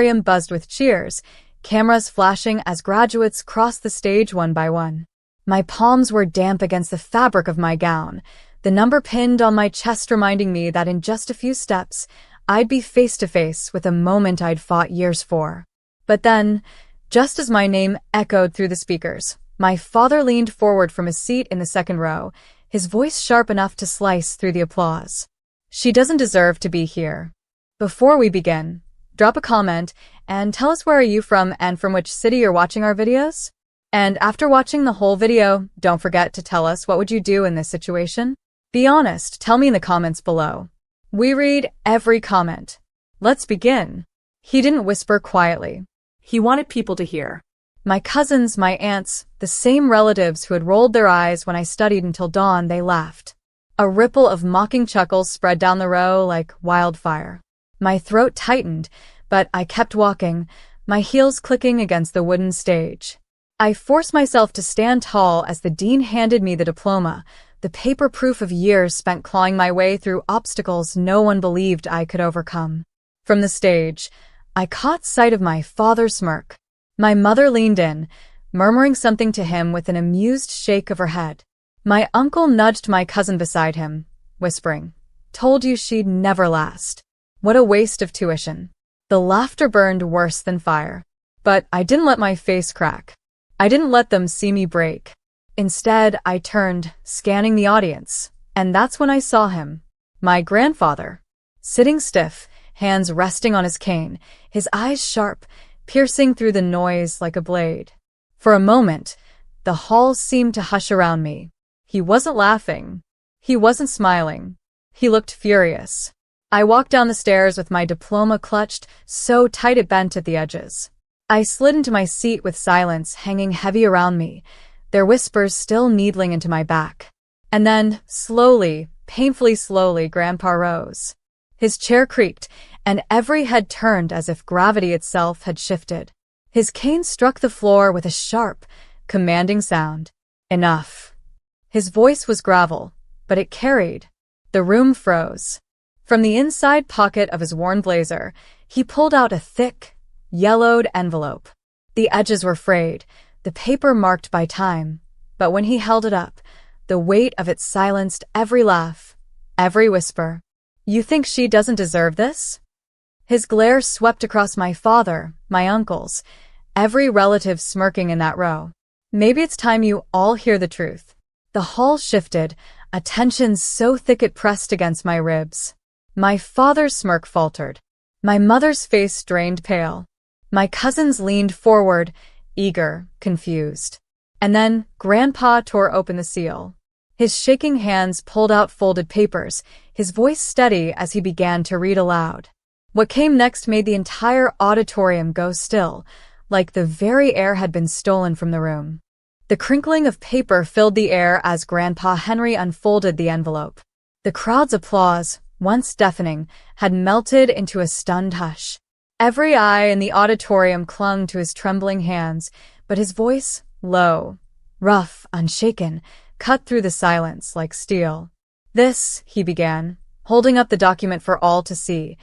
auditorium buzzed with cheers, cameras flashing as graduates crossed the stage one by one. My palms were damp against the fabric of my gown, the number pinned on my chest reminding me that in just a few steps, I'd be face to face with a moment I'd fought years for. But then, just as my name echoed through the speakers, my father leaned forward from his seat in the second row, his voice sharp enough to slice through the applause. She doesn't deserve to be here. Before we begin, drop a comment and tell us where are you from and from which city you're watching our videos? And after watching the whole video, don't forget to tell us what would you do in this situation? Be honest, tell me in the comments below. We read every comment. Let's begin. He didn't whisper quietly. He wanted people to hear. My cousins, my aunts, the same relatives who had rolled their eyes when I studied until dawn, they laughed. A ripple of mocking chuckles spread down the row like wildfire. My throat tightened, but I kept walking, my heels clicking against the wooden stage. I forced myself to stand tall as the dean handed me the diploma, the paper proof of years spent clawing my way through obstacles no one believed I could overcome. From the stage, I caught sight of my father's smirk. My mother leaned in, murmuring something to him with an amused shake of her head. My uncle nudged my cousin beside him, whispering, "Told you she'd never last. What a waste of tuition." The laughter burned worse than fire. But I didn't let my face crack. I didn't let them see me break. Instead, I turned, scanning the audience, and that's when I saw him. My grandfather. Sitting stiff, hands resting on his cane, his eyes sharp, piercing through the noise like a blade. For a moment, the hall seemed to hush around me. He wasn't laughing. He wasn't smiling. He looked furious. I walked down the stairs with my diploma clutched so tight it bent at the edges. I slid into my seat with silence hanging heavy around me, their whispers still needling into my back. And then, slowly, painfully slowly, Grandpa rose. His chair creaked, and every head turned as if gravity itself had shifted. His cane struck the floor with a sharp, commanding sound. Enough. His voice was gravel, but it carried. The room froze. From the inside pocket of his worn blazer, he pulled out a thick, yellowed envelope. The edges were frayed, the paper marked by time, but when he held it up, the weight of it silenced every laugh, every whisper. "You think she doesn't deserve this?" His glare swept across my father, my uncles, every relative smirking in that row. "Maybe it's time you all hear the truth." The hall shifted, a tension so thick it pressed against my ribs. My father's smirk faltered. My mother's face drained pale. My cousins leaned forward, eager, confused. And then Grandpa tore open the seal. His shaking hands pulled out folded papers, his voice steady as he began to read aloud. What came next made the entire auditorium go still, like the very air had been stolen from the room. The crinkling of paper filled the air as Grandpa Henry unfolded the envelope. The crowd's applause, once deafening, had melted into a stunned hush. Every eye in the auditorium clung to his trembling hands, but his voice, low, rough, unshaken, cut through the silence like steel. "This," he began, holding up the document for all to see,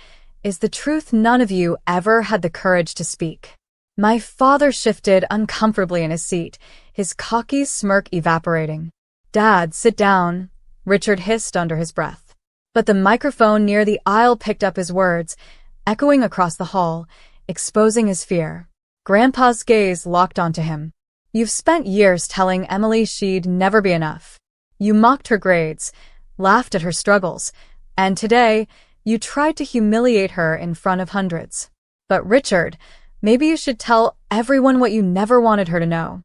"is the truth none of you ever had the courage to speak." My father shifted uncomfortably in his seat, his cocky smirk evaporating. "Dad, sit down," Richard hissed under his breath. But the microphone near the aisle picked up his words, echoing across the hall, exposing his fear. Grandpa's gaze locked onto him. "You've spent years telling Emily she'd never be enough. You mocked her grades, laughed at her struggles, and today, you tried to humiliate her in front of hundreds. But Richard, maybe you should tell everyone what you never wanted her to know."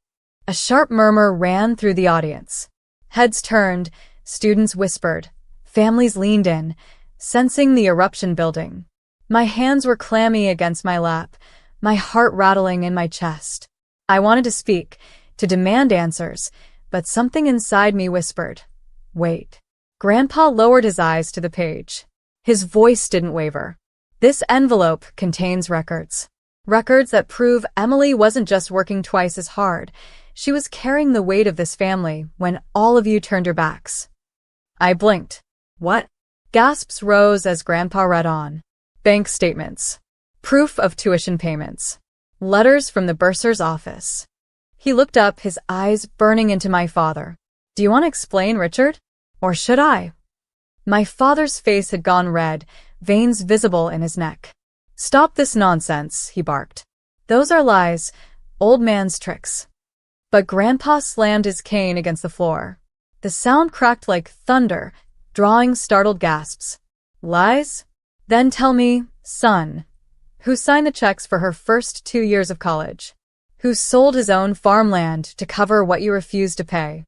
A sharp murmur ran through the audience. Heads turned, students whispered, families leaned in, sensing the eruption building. My hands were clammy against my lap, my heart rattling in my chest. I wanted to speak, to demand answers, but something inside me whispered, "Wait." Grandpa lowered his eyes to the page. His voice didn't waver. "This envelope contains records. Records that prove Emily wasn't just working twice as hard. She was carrying the weight of this family when all of you turned your backs." I blinked. "What?" Gasps rose as Grandpa read on. "Bank statements. Proof of tuition payments. Letters from the bursar's office. He looked up, his eyes burning into my father. Do you want to explain, Richard? Or should I? My father's face had gone red, veins visible in his neck. Stop this nonsense, he barked. Those are lies, old man's tricks. But Grandpa slammed his cane against the floor. The sound cracked like thunder, drawing startled gasps. Lies? Then tell me, son, who signed the checks for her first 2 years of college? Who sold his own farmland to cover what you refused to pay?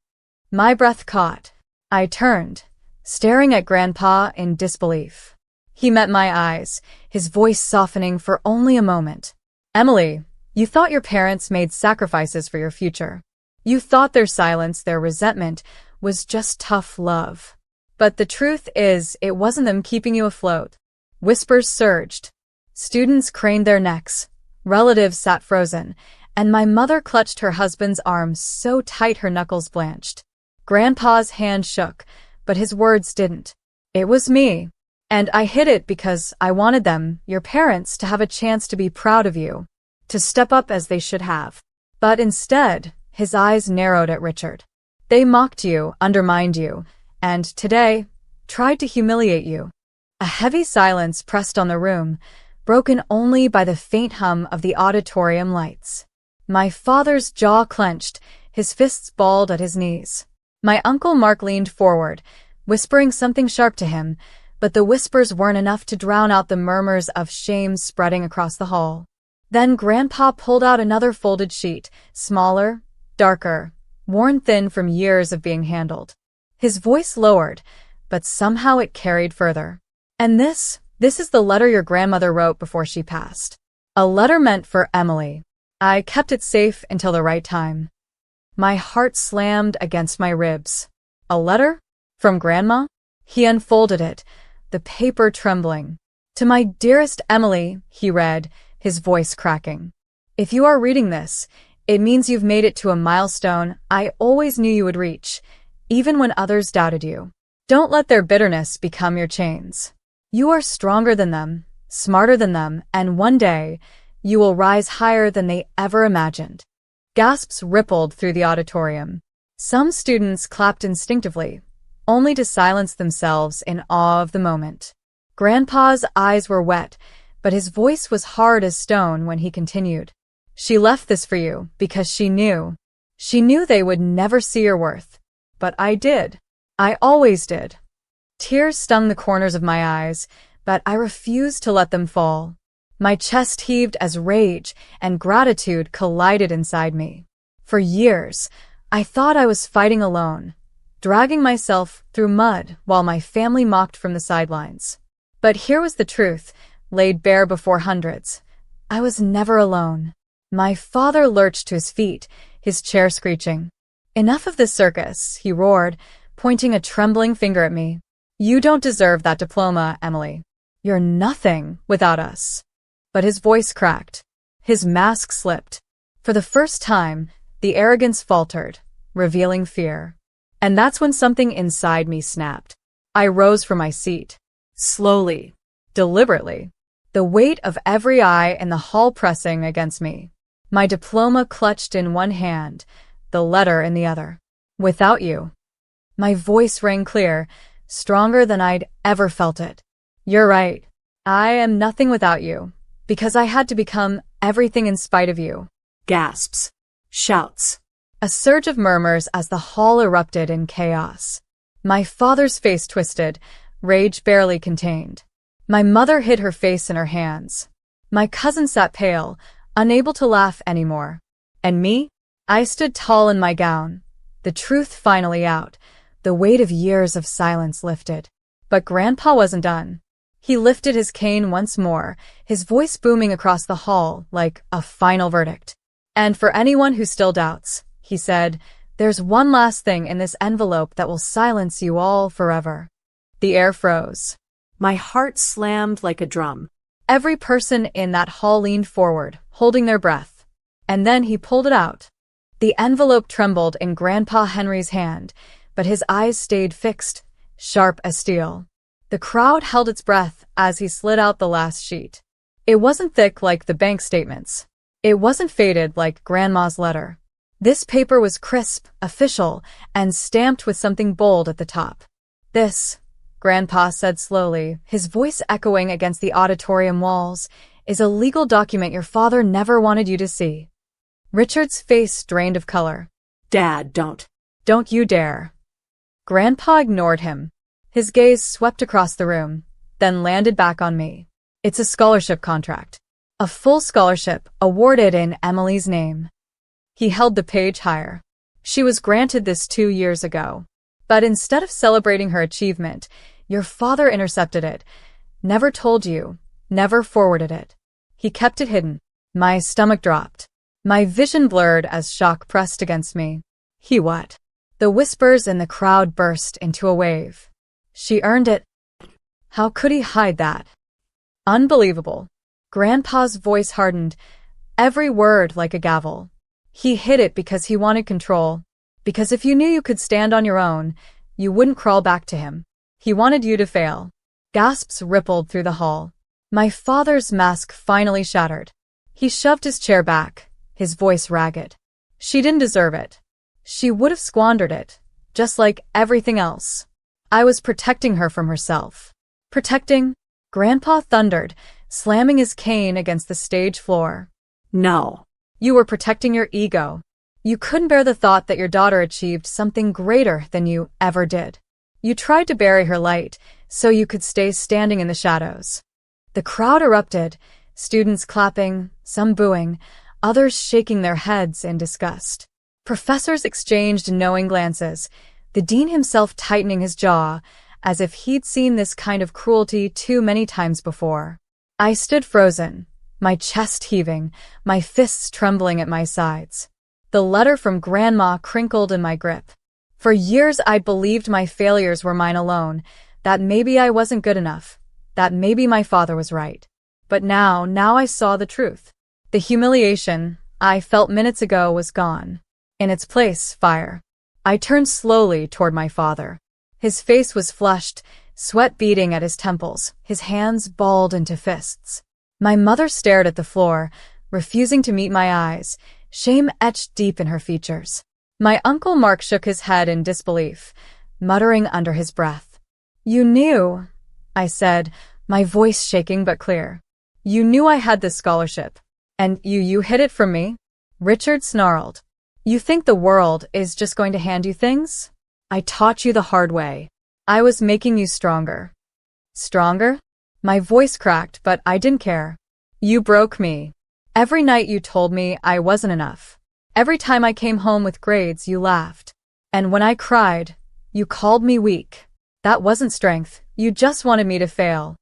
My breath caught. I turned, staring at Grandpa in disbelief. He met my eyes, his voice softening for only a moment. Emily, you thought your parents made sacrifices for your future. You thought their silence, their resentment, was just tough love. But the truth is, it wasn't them keeping you afloat. Whispers surged. Students craned their necks. Relatives sat frozen, and my mother clutched her husband's arm so tight her knuckles blanched. Grandpa's hand shook, but his words didn't. It was me. And I hid it because I wanted them, your parents, to have a chance to be proud of you, to step up as they should have. But instead, his eyes narrowed at Richard. They mocked you, undermined you, and today, tried to humiliate you. A heavy silence pressed on the room, broken only by the faint hum of the auditorium lights. My father's jaw clenched, his fists balled at his knees. My Uncle Mark leaned forward, whispering something sharp to him, but the whispers weren't enough to drown out the murmurs of shame spreading across the hall. Then Grandpa pulled out another folded sheet, smaller, darker, worn thin from years of being handled. His voice lowered, but somehow it carried further. And this is the letter your grandmother wrote before she passed. A letter meant for Emily. I kept it safe until the right time. My heart slammed against my ribs. A letter? From Grandma? He unfolded it, the paper trembling. To my dearest Emily, he read, his voice cracking. If you are reading this, it means you've made it to a milestone I always knew you would reach, even when others doubted you. Don't let their bitterness become your chains. You are stronger than them, smarter than them, and one day, you will rise higher than they ever imagined. Gasps rippled through the auditorium. Some students clapped instinctively, only to silence themselves in awe of the moment. Grandpa's eyes were wet, but his voice was hard as stone when he continued. She left this for you because she knew. She knew they would never see your worth. But I did. I always did. Tears stung the corners of my eyes, but I refused to let them fall. My chest heaved as rage and gratitude collided inside me. For years, I thought I was fighting alone, dragging myself through mud while my family mocked from the sidelines. But here was the truth, laid bare before hundreds. I was never alone. My father lurched to his feet, his chair screeching. Enough of this circus, he roared, pointing a trembling finger at me. You don't deserve that diploma, Emily. You're nothing without us. But his voice cracked. His mask slipped. For the first time, the arrogance faltered, revealing fear. And that's when something inside me snapped. I rose from my seat. Slowly, deliberately, the weight of every eye in the hall pressing against me. My diploma clutched in one hand, the letter in the other. Without you. My voice rang clear, stronger than I'd ever felt it. You're right. I am nothing without you, because I had to become everything in spite of you. Gasps. Shouts. A surge of murmurs as the hall erupted in chaos. My father's face twisted, rage barely contained. My mother hid her face in her hands. My cousin sat pale, unable to laugh anymore. And me? I stood tall in my gown, the truth finally out, the weight of years of silence lifted. But Grandpa wasn't done. He lifted his cane once more, his voice booming across the hall like a final verdict. And for anyone who still doubts, he said, there's one last thing in this envelope that will silence you all forever. The air froze. My heart slammed like a drum. Every person in that hall leaned forward, holding their breath. And then he pulled it out. The envelope trembled in Grandpa Henry's hand, but his eyes stayed fixed, sharp as steel. The crowd held its breath as he slid out the last sheet. It wasn't thick like the bank statements. It wasn't faded like Grandma's letter. This paper was crisp, official, and stamped with something bold at the top. "This," Grandpa said slowly, his voice echoing against the auditorium walls, "is a legal document your father never wanted you to see." Richard's face drained of color. Dad, don't. "Don't you dare." Grandpa ignored him. His gaze swept across the room, then landed back on me. "It's a scholarship contract. A full scholarship awarded in Emily's name." He held the page higher. "She was granted this 2 years ago. But instead of celebrating her achievement, your father intercepted it. Never told you, never forwarded it. He kept it hidden." My stomach dropped. My vision blurred as shock pressed against me. "He what?" The whispers in the crowd burst into a wave. "She earned it." How could he hide that? Unbelievable. Grandpa's voice hardened, every word like a gavel. He hid it because he wanted control. Because if you knew you could stand on your own, you wouldn't crawl back to him. He wanted you to fail. Gasps rippled through the hall. My father's mask finally shattered. He shoved his chair back, his voice ragged. "She didn't deserve it. She would have squandered it, just like everything else. I was protecting her from herself." "Protecting?" Grandpa thundered, slamming his cane against the stage floor. No. "You were protecting your ego. You couldn't bear the thought that your daughter achieved something greater than you ever did. You tried to bury her light so you could stay standing in the shadows." The crowd erupted, students clapping, some booing, others shaking their heads in disgust. Professors exchanged knowing glances, the dean himself tightening his jaw, as if he'd seen this kind of cruelty too many times before. I stood frozen, my chest heaving, my fists trembling at my sides. The letter from Grandma crinkled in my grip. For years I'd believed my failures were mine alone, that maybe I wasn't good enough, that maybe my father was right. But now I saw the truth. The humiliation I felt minutes ago was gone. In its place, fire. I turned slowly toward my father. His face was flushed, sweat beading at his temples, his hands balled into fists. My mother stared at the floor, refusing to meet my eyes, shame etched deep in her features. My Uncle Mark shook his head in disbelief, muttering under his breath. "You knew," I said, my voice shaking but clear. "You knew I had this scholarship. And you hid it from me?" Richard snarled. "You think the world is just going to hand you things? I taught you the hard way. I was making you stronger." "Stronger?" My voice cracked, but I didn't care. "You broke me. Every night you told me I wasn't enough. Every time I came home with grades, you laughed. And when I cried, you called me weak. That wasn't strength. You just wanted me to fail."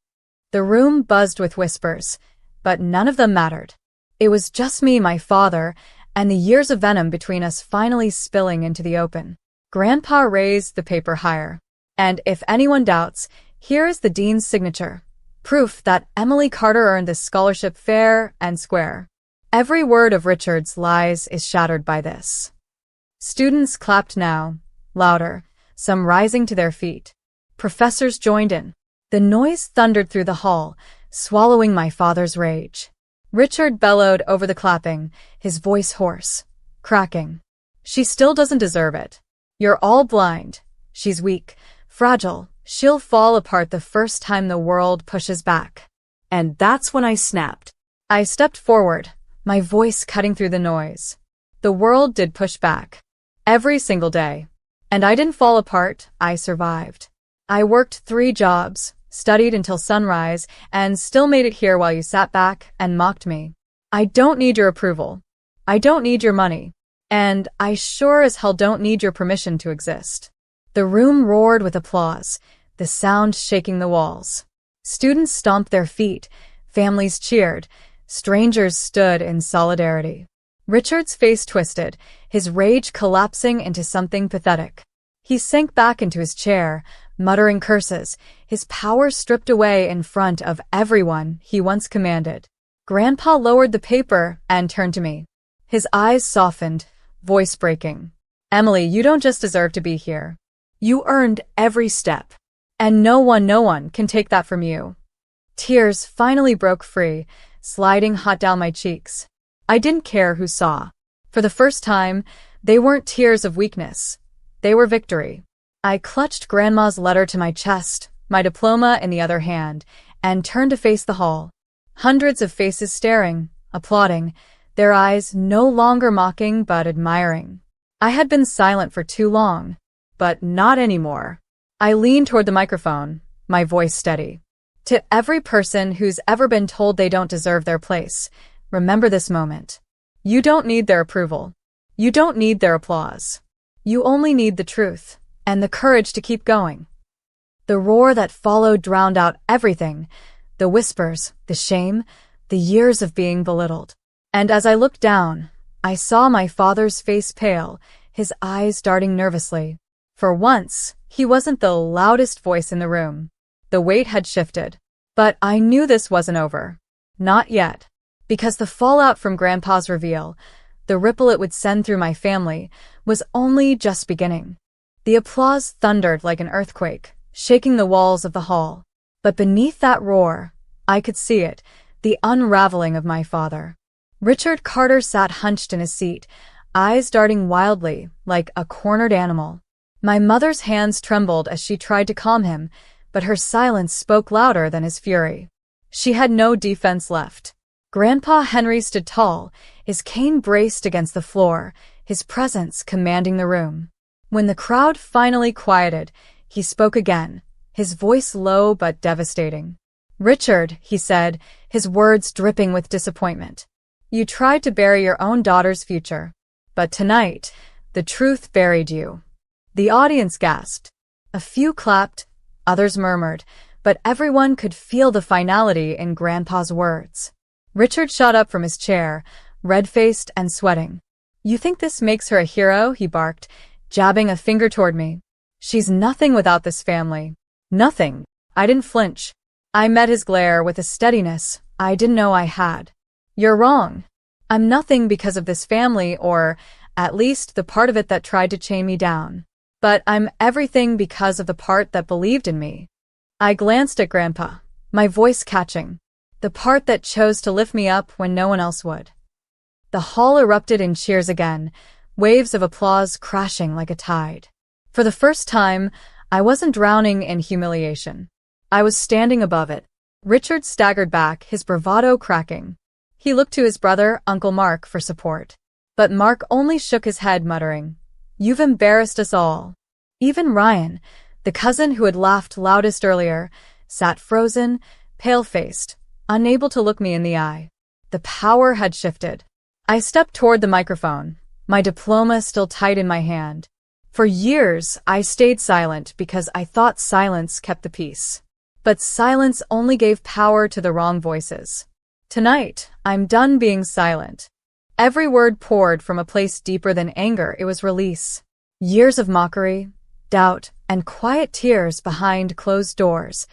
The room buzzed with whispers, but none of them mattered. It was just me, my father, and the years of venom between us finally spilling into the open. Grandpa raised the paper higher. "And if anyone doubts, here is the dean's signature. Proof that Emily Carter earned this scholarship fair and square." Every word of Richard's lies is shattered by this. Students clapped now, louder, some rising to their feet. Professors joined in. The noise thundered through the hall, swallowing my father's rage. Richard bellowed over the clapping, his voice hoarse, cracking. "She still doesn't deserve it. You're all blind. She's weak, fragile. She'll fall apart the first time the world pushes back." And that's when I snapped. I stepped forward, my voice cutting through the noise. The world did push back. Every single day. And I didn't fall apart, I survived. I worked 3 jobs, studied until sunrise, and still made it here while you sat back and mocked me. I don't need your approval. I don't need your money. And I sure as hell don't need your permission to exist. The room roared with applause, the sound shaking the walls. Students stomped their feet, families cheered, strangers stood in solidarity. Richard's face twisted, his rage collapsing into something pathetic. He sank back into his chair, muttering curses, his power stripped away in front of everyone he once commanded. Grandpa lowered the paper and turned to me. His eyes softened, voice breaking. "Emily, you don't just deserve to be here. You earned every step. And no one can take that from you." Tears finally broke free, sliding hot down my cheeks. I didn't care who saw. For the first time, they weren't tears of weakness. They were victory. I clutched Grandma's letter to my chest, my diploma in the other hand, and turned to face the hall. Hundreds of faces staring, applauding, their eyes no longer mocking but admiring. I had been silent for too long, but not anymore. I leaned toward the microphone, my voice steady. To every person who's ever been told they don't deserve their place, remember this moment. You don't need their approval. You don't need their applause. You only need the truth and the courage to keep going. The roar that followed drowned out everything, the whispers, the shame, the years of being belittled. And as I looked down, I saw my father's face pale, his eyes darting nervously. For once, he wasn't the loudest voice in the room. The weight had shifted. But I knew this wasn't over. Not yet. Because the fallout from Grandpa's reveal, the ripple it would send through my family, was only just beginning. The applause thundered like an earthquake, shaking the walls of the hall. But beneath that roar, I could see it, the unraveling of my father. Richard Carter sat hunched in his seat, eyes darting wildly, like a cornered animal. My mother's hands trembled as she tried to calm him, but her silence spoke louder than his fury. She had no defense left. Grandpa Henry stood tall, his cane braced against the floor, his presence commanding the room. When the crowd finally quieted, he spoke again, his voice low but devastating. "Richard," he said, his words dripping with disappointment. "You tried to bury your own daughter's future. But tonight, the truth buried you." The audience gasped. A few clapped, others murmured, but everyone could feel the finality in Grandpa's words. Richard shot up from his chair, red-faced and sweating. "You think this makes her a hero?" he barked, jabbing a finger toward me. "She's nothing without this family. Nothing." I didn't flinch. I met his glare with a steadiness I didn't know I had. "You're wrong. I'm nothing because of this family or, at least, the part of it that tried to chain me down. But I'm everything because of the part that believed in me." I glanced at Grandpa, my voice catching. The part that chose to lift me up when no one else would. The hall erupted in cheers again, waves of applause crashing like a tide. For the first time, I wasn't drowning in humiliation. I was standing above it. Richard staggered back, his bravado cracking. He looked to his brother, Uncle Mark, for support. But Mark only shook his head, muttering, "You've embarrassed us all." Even Ryan, the cousin who had laughed loudest earlier, sat frozen, pale-faced, unable to look me in the eye. The power had shifted. I stepped toward the microphone, my diploma still tight in my hand. For years, I stayed silent because I thought silence kept the peace. But silence only gave power to the wrong voices. Tonight, I'm done being silent. Every word poured from a place deeper than anger. It was release. Years of mockery, doubt, and quiet tears behind closed doors,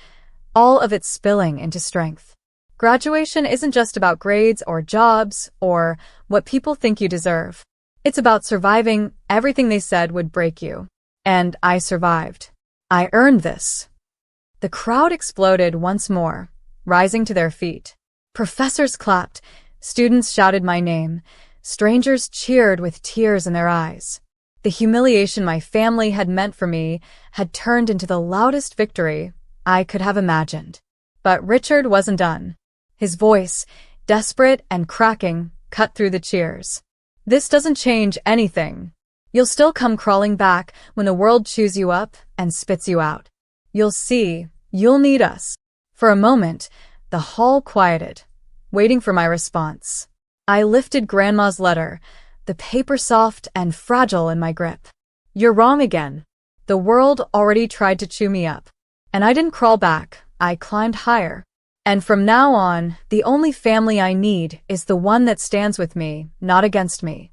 all of it spilling into strength. Graduation isn't just about grades or jobs or what people think you deserve. It's about surviving everything they said would break you. And I survived. I earned this. The crowd exploded once more, rising to their feet. Professors clapped, students shouted my name, strangers cheered with tears in their eyes. The humiliation my family had meant for me had turned into the loudest victory I could have imagined. But Richard wasn't done. His voice, desperate and cracking, cut through the cheers. "This doesn't change anything. You'll still come crawling back when the world chews you up and spits you out. You'll see, you'll need us." For a moment, the hall quieted, waiting for my response. I lifted Grandma's letter, the paper soft and fragile in my grip. "You're wrong again. The world already tried to chew me up. And I didn't crawl back, I climbed higher. And from now on, the only family I need is the one that stands with me, not against me."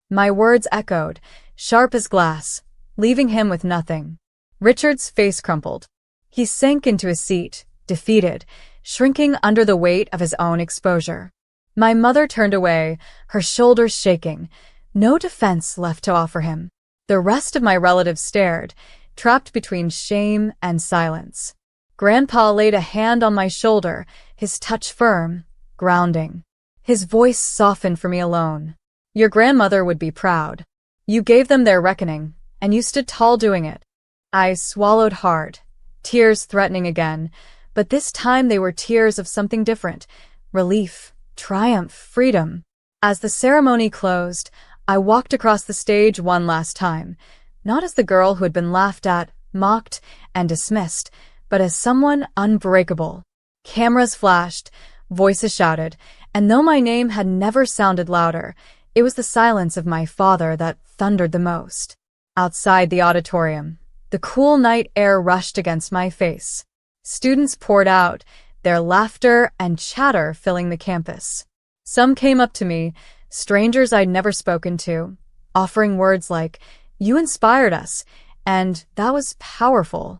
My words echoed, sharp as glass, leaving him with nothing. Richard's face crumpled. He sank into his seat, defeated, shrinking under the weight of his own exposure. My mother turned away, her shoulders shaking, no defense left to offer him. The rest of my relatives stared, trapped between shame and silence. Grandpa laid a hand on my shoulder, his touch firm, grounding. His voice softened for me alone. Your grandmother would be proud. You gave them their reckoning, and you stood tall doing it. I swallowed hard, tears threatening again, but this time they were tears of something different. Relief, triumph, freedom. As the ceremony closed, I walked across the stage one last time, not as the girl who had been laughed at, mocked, and dismissed, but as someone unbreakable. Cameras flashed, voices shouted, and though my name had never sounded louder, it was the silence of my father that thundered the most. Outside the auditorium, the cool night air rushed against my face. Students poured out, their laughter and chatter filling the campus. Some came up to me, strangers I'd never spoken to, offering words like, "You inspired us," and "That was powerful."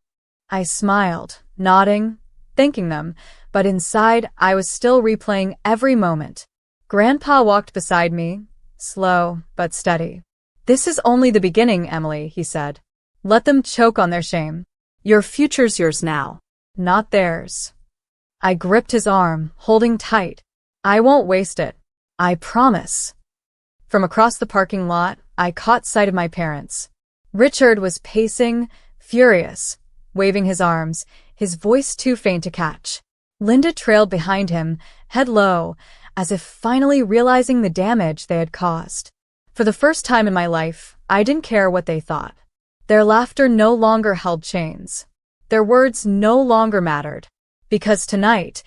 I smiled, nodding, thanking them, but inside I was still replaying every moment. Grandpa walked beside me, slow but steady. "This is only the beginning, Emily," he said. "Let them choke on their shame. Your future's yours now. Not theirs." I gripped his arm, holding tight. "I won't waste it. I promise." From across the parking lot, I caught sight of my parents. Richard was pacing, furious, waving his arms, his voice too faint to catch. Linda trailed behind him, head low, as if finally realizing the damage they had caused. For the first time in my life, I didn't care what they thought. Their laughter no longer held chains. Their words no longer mattered. Because tonight,